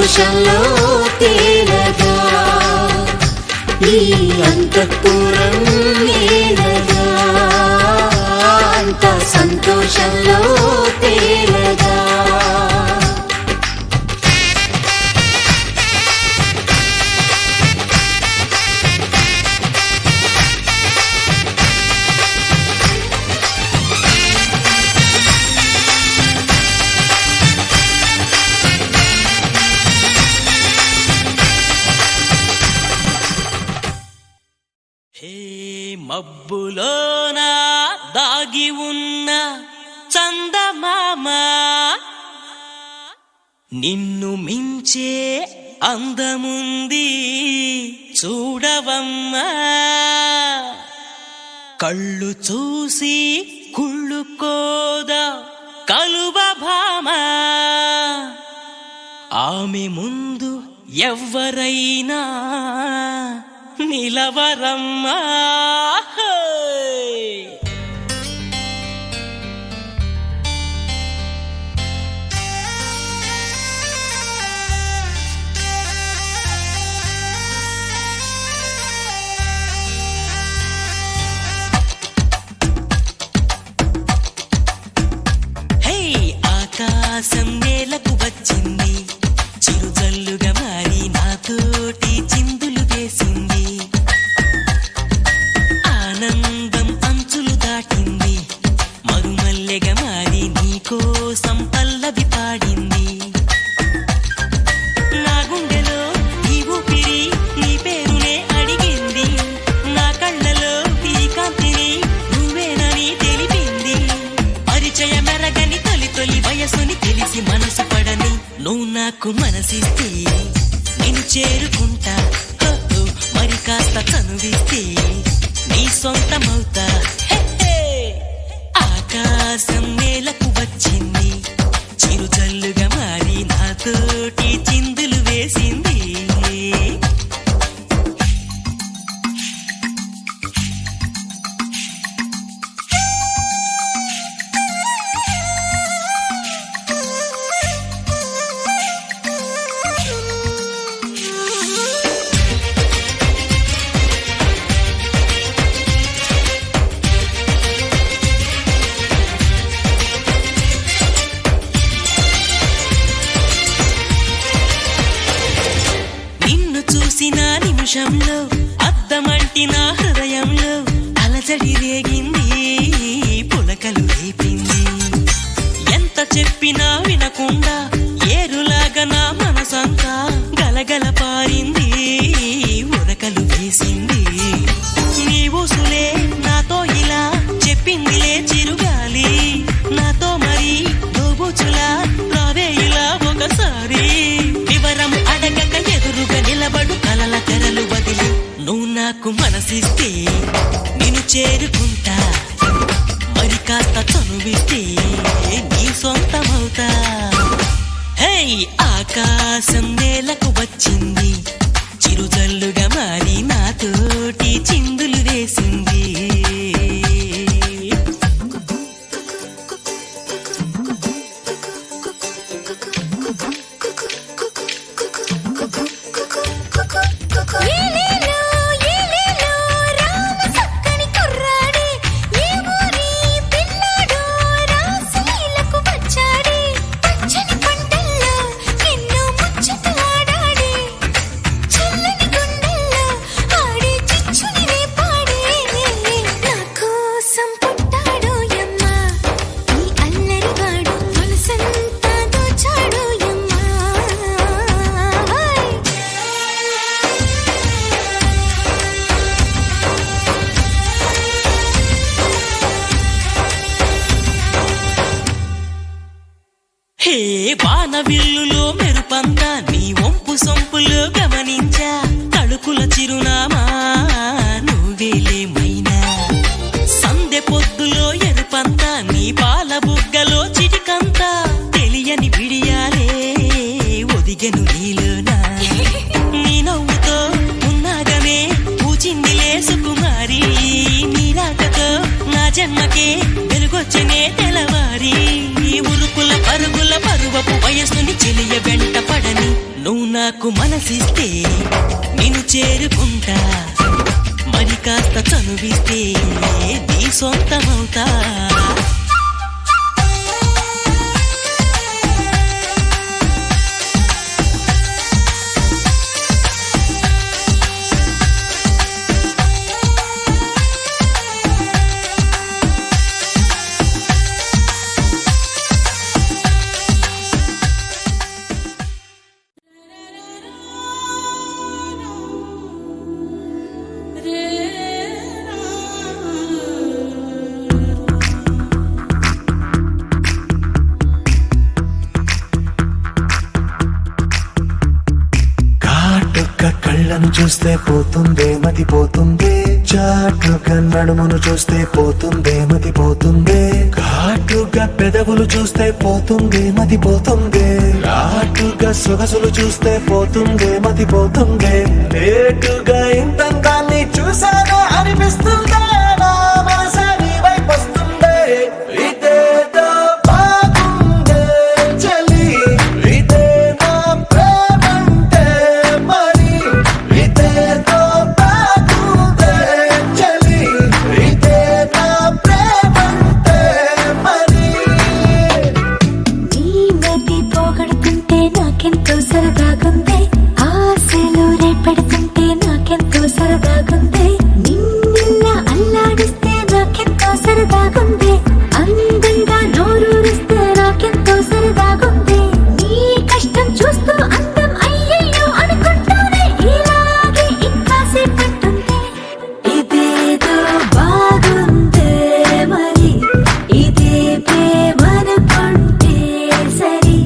సంతోషంలో తేలగా ఈ అంతఃపురం ఏలగా అంత సంతోషంలో తేలగా మబ్బులోన దాగి ఉన్న చందమామ నిన్ను మించే అందముంది చూడవమ్మా కళ్ళు చూసి కుళ్ళుకోదా కలువ భామ ఆమె ముందు ఎవ్వరైనా నిలవరమ్మా ఆకాశం నేలకు వచ్చింది చిరుజల్లుగా మారి నాతోటి చిందులు వేసింది ఆనందం అంచులు దాటింది మరుమల్లెగా మారి నీకోసం పల్లవి పాడింది నా గుండెలో ఈ ఊపిరి నీ పేరునే అడిగింది నా కళ్ళలో ఈ కాంతిని నువ్వేనని తెలిపింది పరిచయం మెరగని తొలి వయసుని తెలిసి మనసు పడని నువ్వు నాకు మనసిస్తే నేను చేరుకుంటా మరి కాస్త చనువిస్తే నీ సొంతమవుతా ఆకాశం నేలకు వచ్చింది చిరుజల్లుగా మారి నాతోటి చిందులు వేసింది నిమిషంలో అద్దమంటి నా హృదయంలో అలజడి రేగింది పులకలు రేపింది ఎంత చెప్పినా వినకుండా ఏరులాగా నా మనసంతా గలగల పారింది ఉరకలు వేసింది నీ ఊసులే నాతో ఇలా చెప్పిందిలే చిరుగాలి నాతో మరి దోబుచులా రావే ఇలా ఒకసారి వివరం అడగక ఎదురుగా నిలబడు కలల తెరలు వదిలి నువ్వు నాకు మనసిస్తే నేను చేరుకుంటా మరి కాస్త చనువిస్తే నీ సొంతమవుతా హే ఆకాశం నేలకు వచ్చింది చిరుజల్లుగా మారి నాతోటి చిందులు వేసింది హే వానవిల్లులో మెరుపంతా నీ వంపు సొంపులో గమనించా తళుకుల చిరునామా నువ్వేలే మైనా సందె పొద్దులో ఎరుపంతా నీ పాల బుగ్గలో చిటికంతా తెలియని బిడియాలే ఒదిగెను నీలోనా నీ నవ్వుతో ఉన్నాగమే పూచిందిలే సుకుమారి నీ రాకతో నా జన్మకే వెలుగొచ్చనే తెలవారి ఉరుకుల పరుగుల పరువపు వయస్సుని చెలియ వెంట పడని నువ్వు నాకు మనసిస్తే నిన్ను చేరుకుంటా, మరి కాస్త చనువిస్తే నీ సొంతమవుతా. కళ్ళను చూస్తే పోతుందే మతి పోతుందే, చాటుగా నడుమును చూస్తే పోతుందే మతి పోతుందే, ఘాటుగా పెదవులు చూస్తే పోతుందే మతి పోతుందే, ఘాటుగా సొగసులు చూస్తే పోతుందే మతి పోతుందే, లేటుగా ఇంతందాన్ని చూసానే అనిపిస్తుందే, నా మనసే నీ వైపు వస్తుందే. ఇదేదో బాగుందే చలి, ఇదే నా ప్రేమంటే మరి, ఇదేదో బాగుందే చలి, ఇదే నా ప్రేమంటే మరి. నీ మతి పోగొడుతుంటే నాకెంతో సరదాగుంది, ఆశలు రేపెడుతుంటే నాకెంతో సరదాగుంది, నిన్నెల్లా అల్లాడిస్తే నాకెంతో సరదాగుంది, అందంగా నోరూరిస్తే నాకెంతో సరదాగుంది, నీ కష్టం చూస్తూ అందం అయ్యయ్యో అనుకుంటూనే ఇలాగే ఇంకాసేపట్టుంది. ఇదేదో బాగుందే మరి, ఇదే ప్రేమనుకుంటే సరి,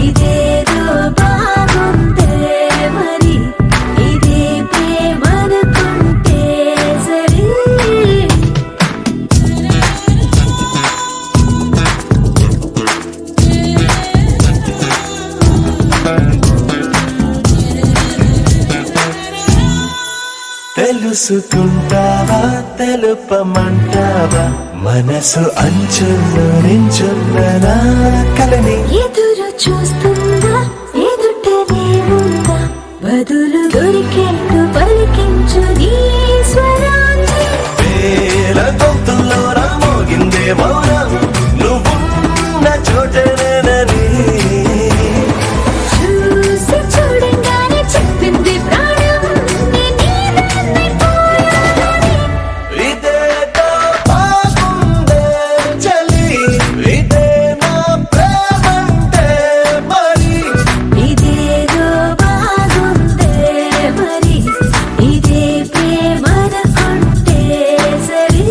ఇదేదో బాగుందే మరి, ఇదే ప్రేమనుకుంటే సరి. తెలుసుకుంటావా తెలుపమంటావా, మనసు అంచుల్లో నించున్న నా కలని, ఎదురు చూస్తుందా ఎదుటనే ఉందా, బదులు దొరికేట్టు పలికించు నీ స్వరాన్ని. వేల గొంతుల్లో మోగిందే మౌనం, నువ్వున్న చోటనేనని, చూసి చూడంగానే చెప్పింది ప్రాణం, నేనైపోయానని. ఇదేదో బాగుందే చలి, ఇదే నా ప్రేమంటే మరి, ఇదేదో బాగుందే మరి, ఇదే ప్రేమనుకుంటే సరి.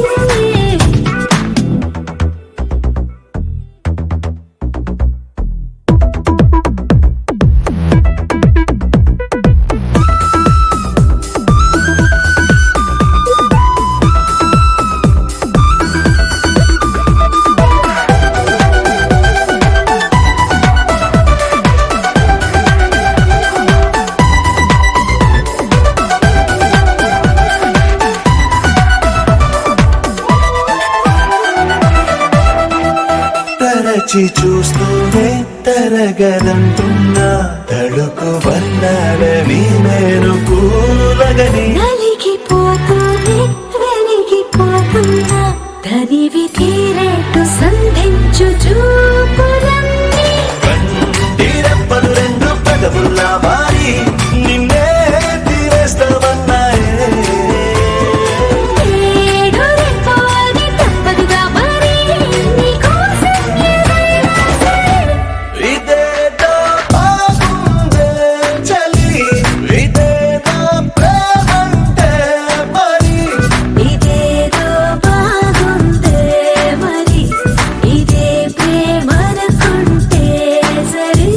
తరచి చూస్తూనే తరగదంటున్నా, తడుకు వన్నాడని నేను కూలగని, నలిగిపోతూనే వెలిగిపోతున్నా, తనివి తీరేట్టు సంధించు చూపులన్నీ. కంటిరెప్పలు రెండు పెదవుల్లా మారి నిన్నే తీరేస్తామన్నాయే. ఏడు రెప్పని తప్పదుగా మరి, నీకోసం ఏదైనా సరే. ఇదేదో బాగుందే చలి, ఇదే నా ప్రేమంటే మరి, ఇదేదో బాగుందే మరి, ఇదే ప్రేమనుకుంటే సరి.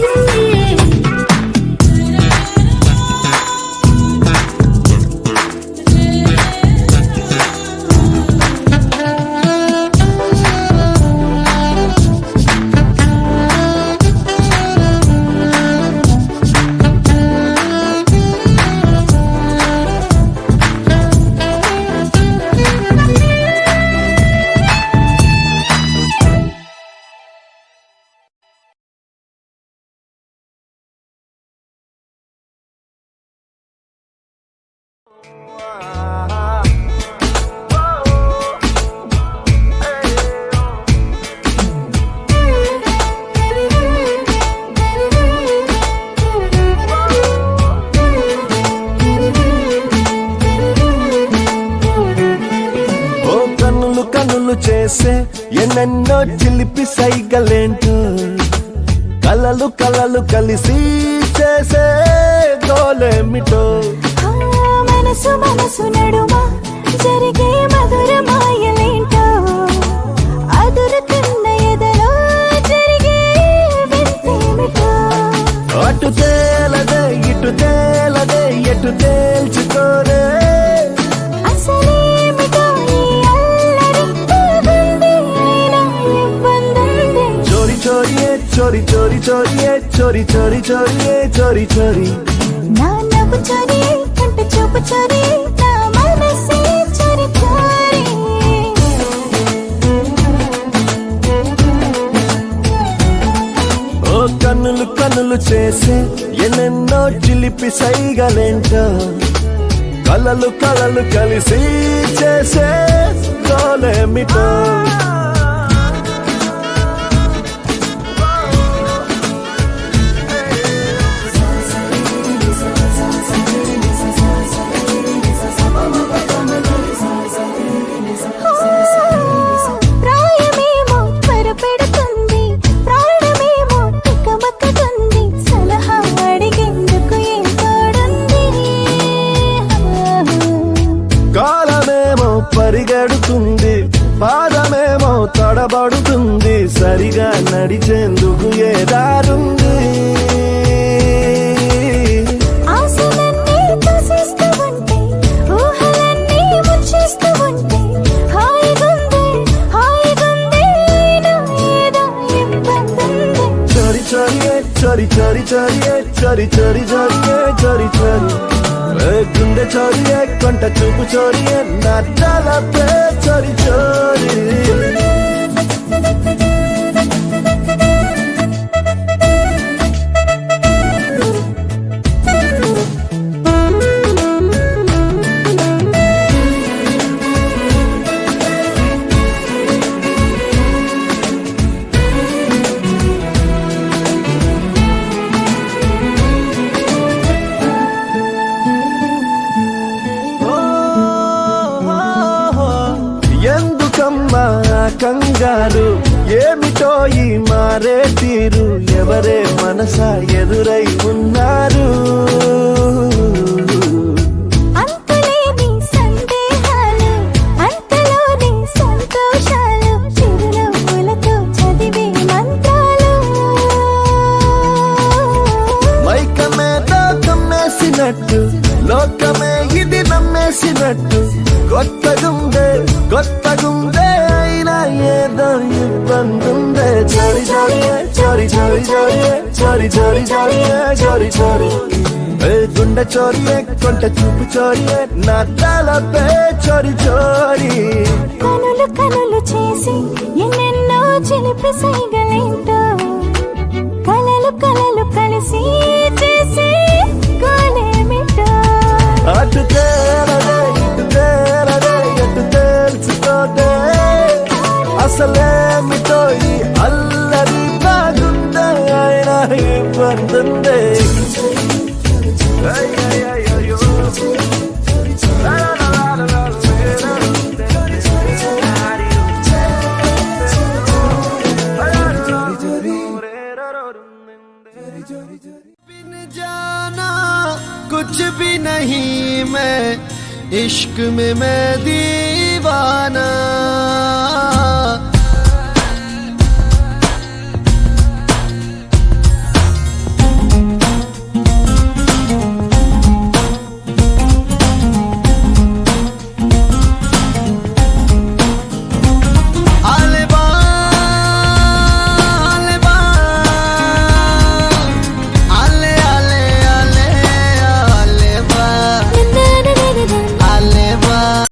చేసే ఎన్నెన్నో చిలిపి సైగలేంటో కలలు కలలు కలిసి చేసే గోలేమిటో ఆ మనసు మనసు నడుమ జరిగే మధుర మాయలేంటో అదురుతున్న ఎదలో జరిగే వింతేమిటో అటు తేలదే ఇటు తేలదే ఎటు తేల్చుకోరే అసలేమిటో ఈ అల్లరి తగుంది అయినా ఇబ్బందుంది చోరీ చోరీయే చోరీ చోరీ చోరీయే చోరీ చోరీ చోరీయే చోరీ చోరీ నా నవ్వు చోరీ కంట చూపు చోరీ నా మనసే చోరీ చోరీ ఓ కన్నులు కన్నులు చేసే ఎన్నెన్నో చిలిపి సైగలేంటో కలలు కలలు కలిసి చేసే గోలేమిటో ప్రాయమేమో త్వరపెడుతుంది ప్రాణమేమో తికమకతుంది సలహా అడిగేందుకు ఏం తోడుంది కాలమేమో పరిగెడుతుంది పాదమేమో తడబడుతుంది సరిగా నడిచేందుకు ఏ దారుంది ఆశలన్నీ తోసేస్తూ ఉంటే ఊహలన్నీ ముంచేస్తూ ఉంటే హాయిగుంది హాయిగుంది అయినా ఏదో ఇబ్బందుంది చోరీ చోరీయే చోరీ చోరీ చోరీయే చోరీ చోరీ చోరీయే చోరీ చోరీ ఏ గుండె చోరీయే కొంట చూపు చోరీయే నా తలపే చోరీ చోరీ ఎందుకమ్మా కంగారు ఏమిటో ఈ మారే తీరు ఎవరే మనసా ఎదురై ఉన్నారు అంతులేని సందేహాలు అంతలోని సంతోషాలు చిరునవ్వులతో చదివే మంత్రాలు మైకమేదో కమ్మేసినట్టు లోకమే ఇది నమ్మేసినట్టు కొత్తగుందే అయినా ఏదో ఇబ్బందుందే చోరీ చోరీయే చోరీ చోరీ చోరీయే చోరీ చోరీ చోరీయే చోరీ చోరీ ఏ గుండె చోరీయే కొంట చూపు చోరీయే నా తలపే చోరీ చోరీ కనులు కనులు చేసి ఎన్నెన్నో చిలిపి సైగలేంటో కలలు కలలు కలిసి చేసి గోలేమిటో అటు తేలదే ఇటు తేలదే ఎటు తేల్చుకోదే అసలేమిటో ఈ అల్లరి బాగుందే అయినా ఇబ్బందుందే बिन जाना कुछ भी नहीं मैं इश्क में मैं दीवाना